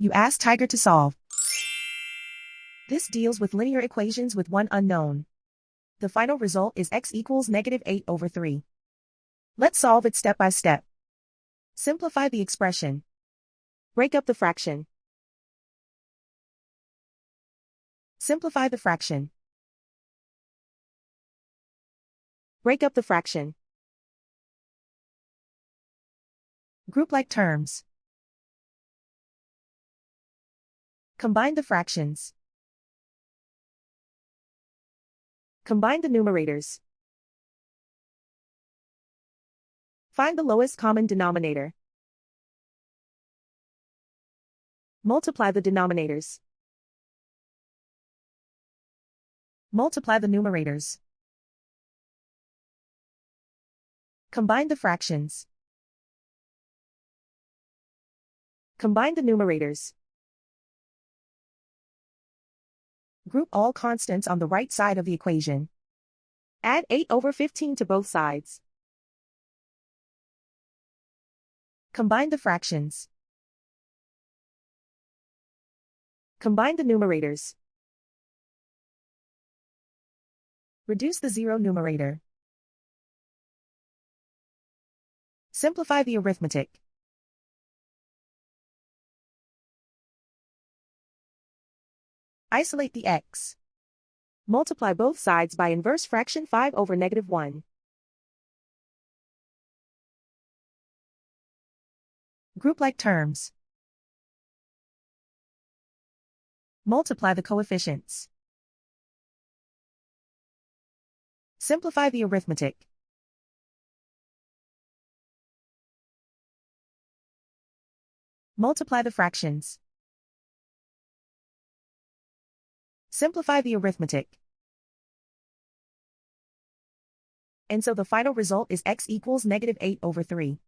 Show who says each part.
Speaker 1: You ask Tiger to solve. This deals with linear equations with one unknown. The final result is x equals -8/3. Let's solve it step by step. Simplify the expression. Break up the fraction. Simplify the fraction. Break up the fraction. Group like terms. Combine the fractions. Combine the numerators. Find the lowest common denominator. Multiply the denominators. Multiply the numerators. Combine the fractions. Combine the numerators. Group all constants on the right side of the equation. Add 8/15 to both sides. Combine the fractions. Combine the numerators. Reduce the zero numerator. Simplify the arithmetic. Isolate the x. Multiply both sides by inverse fraction 5/-1. Group like terms. Multiply the coefficients. Simplify the arithmetic. Multiply the fractions. Simplify the arithmetic. And so the final result is x equals -8/3.